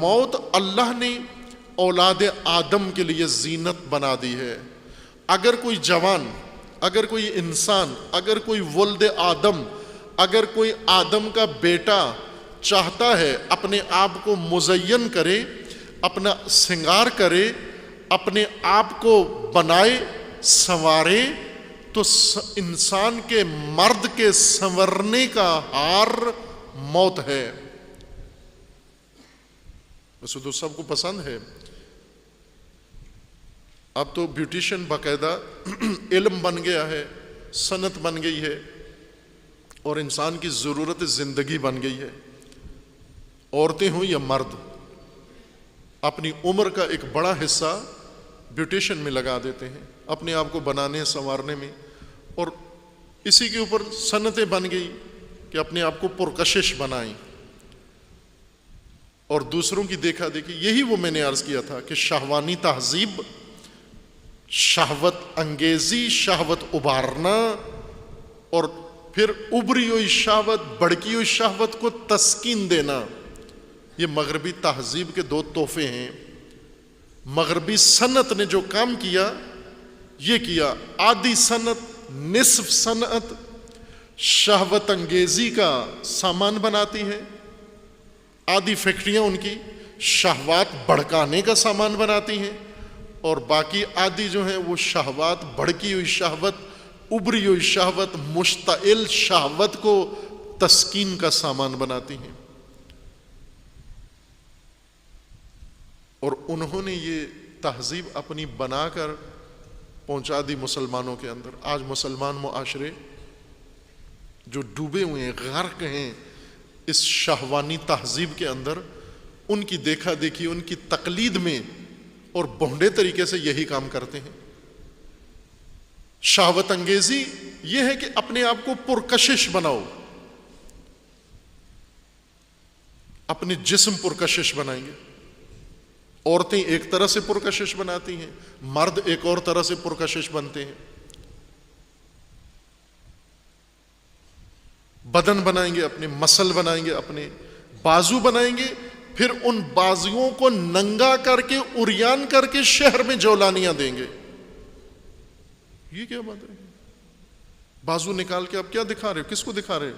موت اللہ نے اولاد آدم کے لیے زینت بنا دی ہے۔ اگر کوئی جوان، اگر کوئی انسان، اگر کوئی ولد آدم، اگر کوئی آدم کا بیٹا چاہتا ہے اپنے آپ کو مزین کرے، اپنا سنگار کرے، اپنے آپ کو بنائے سنوارے، تو انسان کے مرد کے سنورنے کا ہار موت ہے۔ ویسے تو سب کو پسند ہے، اب تو بیوٹیشن باقاعدہ علم بن گیا ہے، صنعت بن گئی ہے، اور انسان کی ضرورت زندگی بن گئی ہے۔ عورتیں ہوں یا مرد، اپنی عمر کا ایک بڑا حصہ بیوٹیشن میں لگا دیتے ہیں، اپنے آپ کو بنانے سنوارنے میں، اور اسی کے اوپر صنعتیں بن گئی کہ اپنے آپ کو پرکشش بنائیں اور دوسروں کی دیکھا دیکھی۔ یہی وہ میں نے عرض کیا تھا کہ شہوانی تہذیب، شہوت انگیزی، شہوت ابھارنا، اور پھر ابری ہوئی شہوت، بڑکی ہوئی شہوت کو تسکین دینا، یہ مغربی تہذیب کے دو تحفے ہیں۔ مغربی صنعت نے جو کام کیا یہ کیا، آدھی صنعت، نصف صنعت شہوت انگیزی کا سامان بناتی ہے، آدھی فیکٹریاں ان کی شہوات بھڑکانے کا سامان بناتی ہیں، اور باقی آدھی جو ہیں وہ شہوات، بھڑکی ہوئی شہوت، ابری ہوئی شہوت، مشتعل شہوت کو تسکین کا سامان بناتی ہیں۔ اور انہوں نے یہ تہذیب اپنی بنا کر پہنچا دی مسلمانوں کے اندر۔ آج مسلمان معاشرے جو ڈوبے ہوئے ہیں، غرق ہیں اس شہوانی تہذیب کے اندر، ان کی دیکھا دیکھی، ان کی تقلید میں اور بھونڈے طریقے سے یہی کام کرتے ہیں۔ شہوت انگیزی یہ ہے کہ اپنے آپ کو پرکشش بناؤ، اپنے جسم پرکشش بنائیں گے۔ عورتیں ایک طرح سے پرکشش بناتی ہیں، مرد ایک اور طرح سے پرکشش بنتے ہیں۔ بدن بنائیں گے، اپنے مسل بنائیں گے، اپنے بازو بنائیں گے، پھر ان بازوؤں کو ننگا کر کے، عریان کر کے شہر میں جولانیاں دیں گے۔ یہ کیا بات ہے؟ بازو نکال کے آپ کیا دکھا رہے ہو؟ کس کو دکھا رہے ہو؟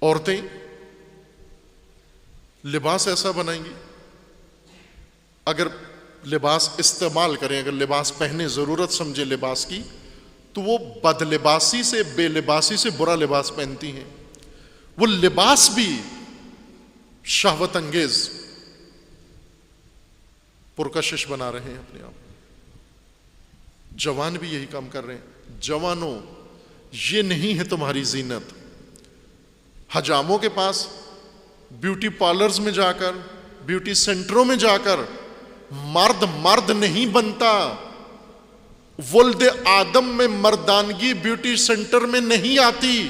عورتیں لباس ایسا بنائیں گی، اگر لباس استعمال کریں، اگر لباس پہنے، ضرورت سمجھے لباس کی، تو وہ بد لباسی سے، بے لباسی سے برا لباس پہنتی ہیں۔ وہ لباس بھی شہوت انگیز، پرکشش بنا رہے ہیں اپنے آپ۔ جوان بھی یہی کام کر رہے ہیں۔ جوانوں، یہ نہیں ہے تمہاری زینت۔ حجاموں کے پاس، بیوٹی پارلرز میں جا کر، بیوٹی سینٹروں میں جا کر مرد مرد نہیں بنتا۔ ولد آدم میں مردانگی بیوٹی سینٹر میں نہیں آتی۔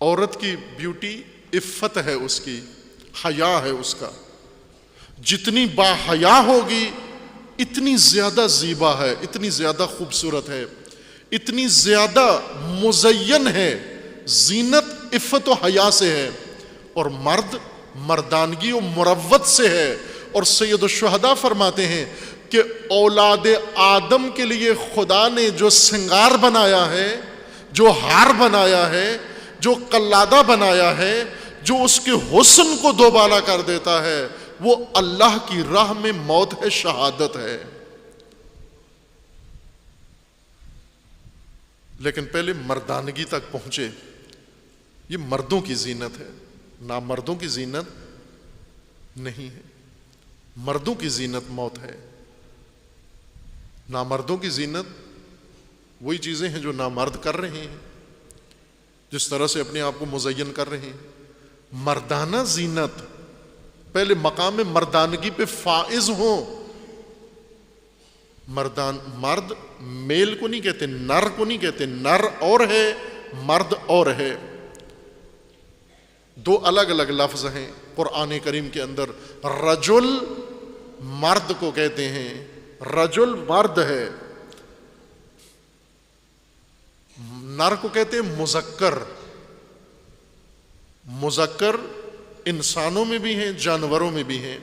عورت کی بیوٹی عفت ہے، اس کی حیا ہے اس کا۔ جتنی با حیا ہوگی اتنی زیادہ زیبا ہے، اتنی زیادہ خوبصورت ہے، اتنی زیادہ مزین ہے۔ زینت عفت و حیا سے ہے، اور مرد مردانگی و مروت سے ہے۔ اور سید الشہداء فرماتے ہیں کہ اولاد آدم کے لیے خدا نے جو سنگار بنایا ہے، جو ہار بنایا ہے، جو قلادہ بنایا ہے، جو اس کے حسن کو دوبالا کر دیتا ہے، وہ اللہ کی راہ میں موت ہے، شہادت ہے۔ لیکن پہلے مردانگی تک پہنچے۔ یہ مردوں کی زینت ہے، نامردوں کی زینت نہیں ہے۔ مردوں کی زینت موت ہے، نامردوں کی زینت وہی چیزیں ہیں جو نامرد کر رہے ہیں، جس طرح سے اپنے آپ کو مزین کر رہے ہیں۔ مردانہ زینت، پہلے مقام مردانگی پہ فائز ہوں۔ مرد میل کو نہیں کہتے، نر کو نہیں کہتے، نر اور ہے، مرد اور ہے، دو الگ الگ لفظ ہیں قرآن کریم کے اندر۔ رجل مرد کو کہتے ہیں، رجل مرد ہے، نر کو کہتے ہیں مذکر، مذکر انسانوں میں بھی ہیں، جانوروں میں بھی ہیں،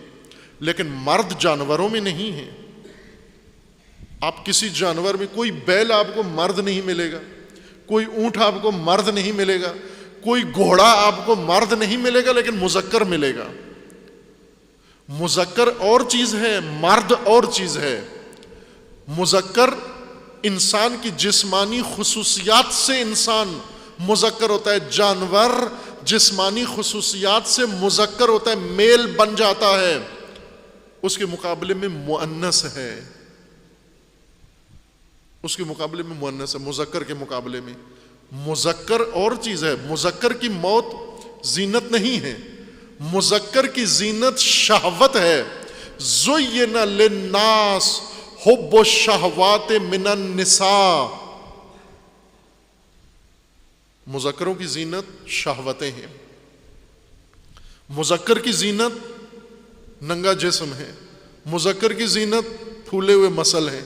لیکن مرد جانوروں میں نہیں ہیں۔ آپ کسی جانور میں، کوئی بیل آپ کو مرد نہیں ملے گا، کوئی اونٹ آپ کو مرد نہیں ملے گا، کوئی گھوڑا آپ کو مرد نہیں ملے گا، لیکن مذکر ملے گا۔ مذکر اور چیز ہے، مرد اور چیز ہے۔ مذکر انسان کی جسمانی خصوصیات سے انسان مذکر ہوتا ہے، جانور جسمانی خصوصیات سے مذکر ہوتا ہے، میل بن جاتا ہے، اس کے مقابلے میں مؤنث ہے، اس کے مقابلے میں مؤنث ہے، مذکر کے مقابلے میں۔ مذکر اور چیز ہے، مذکر کی موت زینت نہیں ہے، مذکر کی زینت شہوت ہے۔ زین للناس حب الشہوات من النساء، مذکروں کی زینت شہوتیں ہیں، مذکر کی زینت ننگا جسم ہے، مذکر کی زینت پھولے ہوئے مسل ہیں،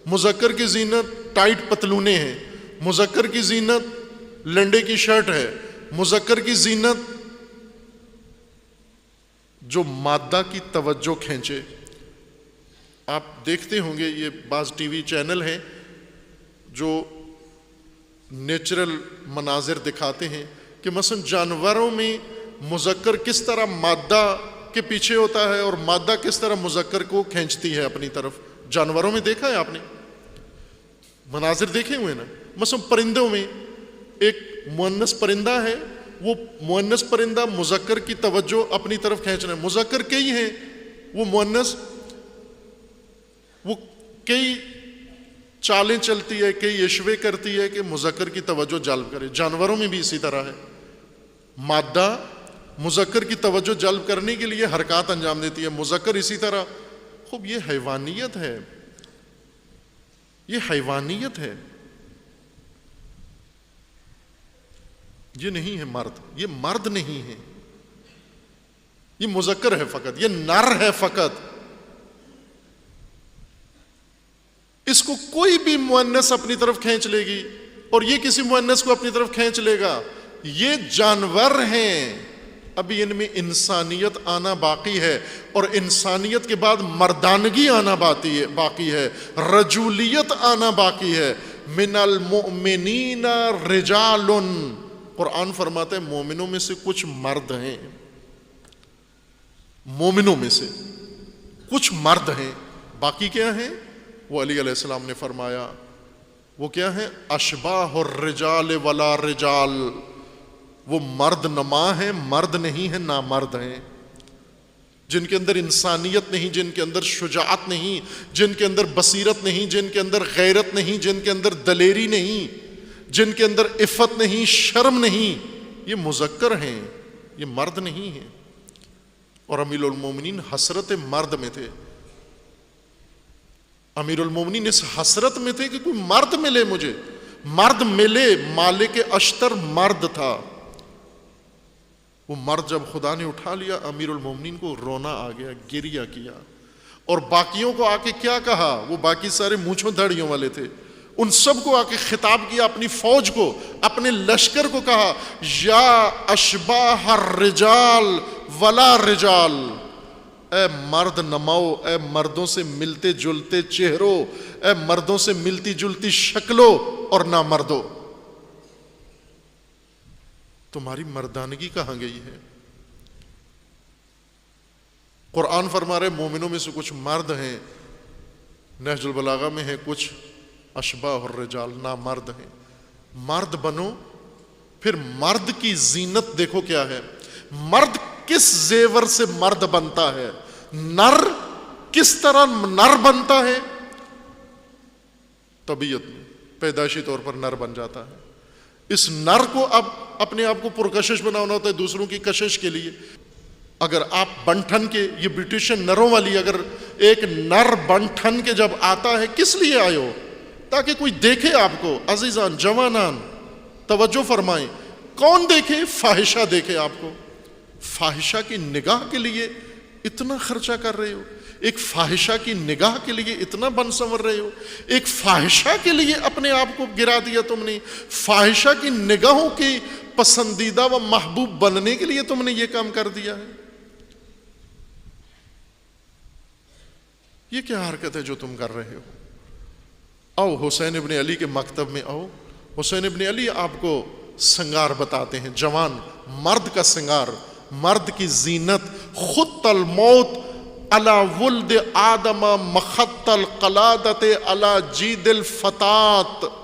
مذکر کی زینت ٹائٹ پتلونے ہیں، مذکر کی زینت لنڈے کی شرٹ ہے، مذکر کی زینت جو مادہ کی توجہ کھینچے۔ آپ دیکھتے ہوں گے یہ بعض ٹی وی چینل ہیں جو نیچرل مناظر دکھاتے ہیں کہ مثلا جانوروں میں مذکر کس طرح مادہ کے پیچھے ہوتا ہے اور مادہ کس طرح مذکر کو کھینچتی ہے اپنی طرف۔ جانوروں میں دیکھا ہے آپ نے، مناظر دیکھے ہوئے نا؟ مثلا پرندوں میں ایک مؤنث پرندہ ہے، وہ مؤنث پرندہ مذکر کی توجہ اپنی طرف کھینچنا ہے، مذکر کئی ہیں، وہ مؤنث وہ کئی چالیں چلتی ہے، کئی اشوے کرتی ہے کہ مذکر کی توجہ جلب کرے۔ جانوروں میں بھی اسی طرح ہے، مادہ مذکر کی توجہ جلب کرنے کے لیے حرکات انجام دیتی ہے، مذکر اسی طرح۔ خوب یہ حیوانیت ہے، یہ حیوانیت ہے، یہ نہیں ہے مرد، یہ مرد نہیں ہے، یہ مذکر ہے فقط، یہ نر ہے فقط۔ اس کو کوئی بھی مؤنث اپنی طرف کھینچ لے گی اور یہ کسی مؤنث کو اپنی طرف کھینچ لے گا۔ یہ جانور ہیں، ابھی ان میں انسانیت آنا باقی ہے، اور انسانیت کے بعد مردانگی آنا باقی ہے، رجولیت آنا باقی ہے۔ من المؤمنین رجال، قرآن فرماتا ہے مومنوں میں سے کچھ مرد ہیں، مومنوں میں سے کچھ مرد ہیں، باقی کیا ہیں؟ وہ علی علیہ السلام نے فرمایا وہ کیا ہے؟ اشباہ الرجال ولا رجال، وہ مرد نما ہیں، مرد نہیں ہیں، نامرد ہیں، جن کے اندر انسانیت نہیں، جن کے اندر شجاعت نہیں، جن کے اندر بصیرت نہیں، جن کے اندر غیرت نہیں، جن کے اندر دلیری نہیں، جن کے اندر عفت نہیں، شرم نہیں، یہ مذکر ہیں، یہ مرد نہیں ہیں۔ اور امیر المومنین حسرت مرد میں تھے، امیر المومنین اس حسرت میں تھے کہ کوئی مرد ملے، مجھے مرد ملے۔ مالک اشتر مرد تھا، وہ مرد جب خدا نے اٹھا لیا، امیر المومنین کو رونا آ گیا، گریہ کیا، اور باقیوں کو آ کے کیا کہا؟ وہ باقی سارے مونچھوں دھڑیوں والے تھے، ان سب کو آ کے خطاب کیا، اپنی فوج کو، اپنے لشکر کو کہا، یا اشباہ الرجال ولا رجال، اے مرد نماؤ، اے مردوں سے ملتے جلتے چہروں، اے مردوں سے ملتی جلتی شکلوں اور نہ مردوں، تمہاری مردانگی کہاں گئی ہے؟ قرآن فرما رہے مومنوں میں سے کچھ مرد ہیں، نہج البلاغہ میں ہے کچھ اشباہ الرجال، نامرد ہیں۔ مرد بنو۔ پھر مرد کی زینت دیکھو کیا ہے، مرد کس زیور سے مرد بنتا ہے، نر کس طرح نر بنتا ہے؟ طبیعت میں پیدائشی طور پر نر بن جاتا ہے۔ اس نر کو اب اپنے آپ کو پرکشش بنانا ہوتا ہے دوسروں کی کشش کے لیے۔ اگر آپ بنٹھن کے، یہ برٹشن نروں والی، اگر ایک نر بنٹھن کے جب آتا ہے، کس لیے آئے ہو؟ تاکہ کوئی دیکھے آپ کو۔ عزیزان، جوانان، توجہ فرمائیں، کون دیکھے؟ فاحشہ دیکھے آپ کو۔ فاحشہ کی نگاہ کے لیے اتنا خرچہ کر رہے ہو، ایک فاحشہ کی نگاہ کے لیے اتنا بن سنور رہے ہو، ایک فاحشہ کے لیے اپنے آپ کو گرا دیا تم نے، فاحشہ کی نگاہوں کی پسندیدہ و محبوب بننے کے لیے تم نے یہ کام کر دیا ہے؟ یہ کیا حرکت ہے جو تم کر رہے ہو؟ آؤ حسین ابن علی کے مکتب میں آؤ. حسین ابن علی آپ کو سنگار بتاتے ہیں، جوان مرد کا سنگار، مرد کی زینت. خط الموت علی ولد آدم مخط القلادت علی جید الفتات.